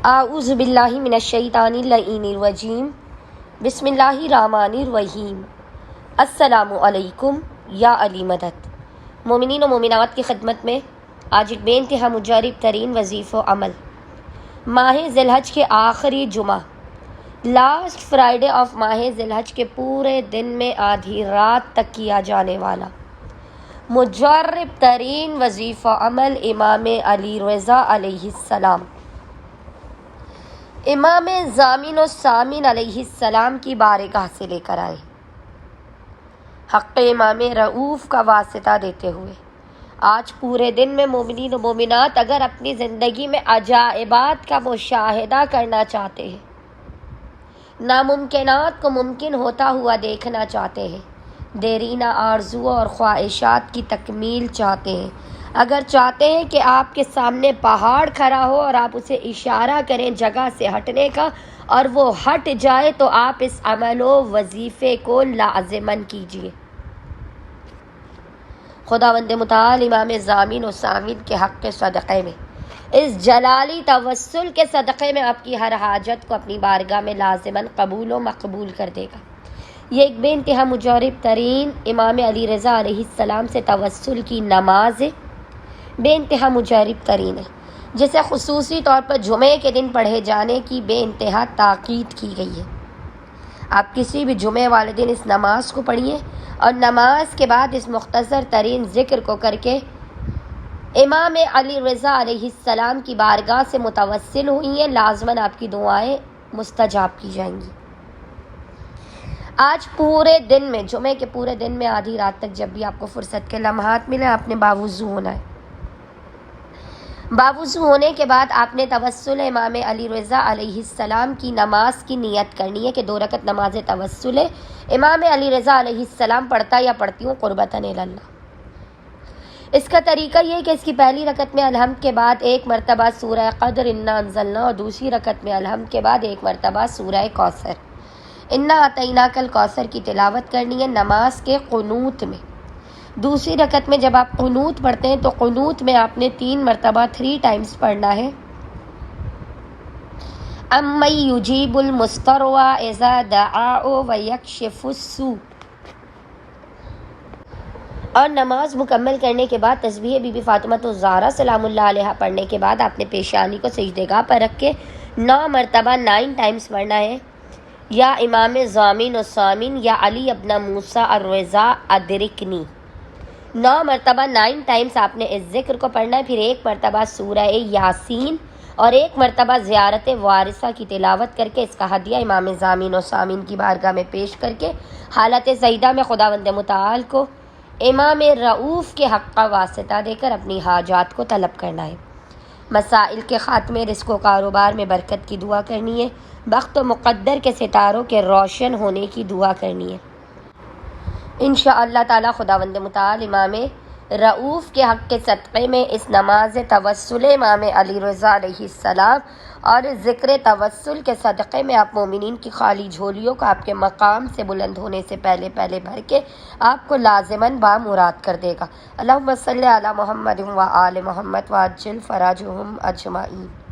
اعوذ باللہ من الشیطان اللعین الرجیم بسم اللہ الرحمن الرحیم السلام علیکم یا علی مدد۔ مومنین و مومنات کی خدمت میں آج ایک بے انتہا مجرب ترین وظیفہ و عمل، ماہ ذی الحج کے آخری جمعہ، لاسٹ فرائیڈے آف ماہ ذی الحج کے پورے دن میں آدھی رات تک کیا جانے والا مجرب ترین وظیفہ عمل امام علی رضا علیہ السلام، امام ضامن و سامن علیہ السلام کی بارگاہ سے لے کر آئے، حق امام رؤوف کا واسطہ دیتے ہوئے۔ آج پورے دن میں مومنین و مومنات اگر اپنی زندگی میں عجائبات کا مشاہدہ کرنا چاہتے ہیں، ناممکنات کو ممکن ہوتا ہوا دیکھنا چاہتے ہیں، دیرینہ آرزو اور خواہشات کی تکمیل چاہتے ہیں، اگر چاہتے ہیں کہ آپ کے سامنے پہاڑ کھڑا ہو اور آپ اسے اشارہ کریں جگہ سے ہٹنے کا اور وہ ہٹ جائے، تو آپ اس عمل و وظیفے کو لازماً کیجیے۔ خداوند متعال امام ضامن و سامن کے حق کے صدقے میں، اس جلالی توسل کے صدقے میں آپ کی ہر حاجت کو اپنی بارگاہ میں لازماً قبول و مقبول کر دے گا۔ یہ ایک بے انتہا مجرب ترین امام علی رضا علیہ السلام سے توسل کی نماز ہے، بے انتہا مجرب ترین ہے، جسے خصوصی طور پر جمعے کے دن پڑھے جانے کی بے انتہا تاکید کی گئی ہے۔ آپ کسی بھی جمعے والے دن اس نماز کو پڑھیے اور نماز کے بعد اس مختصر ترین ذکر کو کر کے امام علی رضا علیہ السلام کی بارگاہ سے متوسل ہوئی ہیں، لازماً آپ کی دعائیں مستجاب کی جائیں گی۔ آج پورے دن میں، جمعے کے پورے دن میں آدھی رات تک جب بھی آپ کو فرصت کے لمحات ملے، آپ نے باوضو ہونا ہے۔ باوضو ہونے کے بعد آپ نے توسل امام علی رضا علیہ السلام کی نماز کی نیت کرنی ہے کہ 2 رکعت نماز توسل ہے، امام علی رضا علیہ السلام پڑھتا یا پڑھتی ہوں قربتاً اللہ۔ اس کا طریقہ یہ ہے کہ اس کی پہلی رکعت میں الحمد کے بعد 1 مرتبہ سورہ قدر انا انزلنا، اور دوسری رکعت میں الحمد کے بعد 1 مرتبہ سورہ کوثر انا اعطیناک الکوثر کی تلاوت کرنی ہے نماز کے قنوت میں۔ دوسری رکعت میں جب آپ قنوت پڑھتے ہیں تو قنوت میں آپ نے 3 مرتبہ 3 ٹائمز پڑھنا ہے، امن یجیب المضطر اذا دعاء ویکشف السوء، اور نماز مکمل کرنے کے بعد تسبیح بی بی فاطمہ الزہرا سلام اللہ علیہا پڑھنے کے بعد آپ نے پیشانی کو سجدے گاہ پر رکھ کے 9 مرتبہ 9 ٹائمز پڑھنا ہے، یا امام ضامن و سامن یا علی ابن موسیٰ الرضا ادرکنی، 9 مرتبہ 9 ٹائمز آپ نے اس ذکر کو پڑھنا ہے، پھر 1 مرتبہ سورہ یاسین اور 1 مرتبہ زیارت وارثہ کی تلاوت کر کے اس کا ہدیہ امام ضامن و سامن کی بارگاہ میں پیش کر کے حالت سجدہ میں خداوند متعال کو امام رؤوف کے حق کا واسطہ دے کر اپنی حاجات کو طلب کرنا ہے۔ مسائل کے خاتمے، رزق و کاروبار میں برکت کی دعا کرنی ہے، بخت و مقدر کے ستاروں کے روشن ہونے کی دعا کرنی ہے۔ انشاءاللہ تعالی خداوند متعال امام رؤوف کے حق کے صدقے میں اس نماز توسل امام علی رضا علیہ السلام اور ذکر توسل کے صدقے میں آپ مومنین کی خالی جھولیوں کو آپ کے مقام سے بلند ہونے سے پہلے بھر کے آپ کو لازماً بامراد کر دے گا۔ اللہم صلی علی محمد و آل محمد وعجل فراجہم اجمعین۔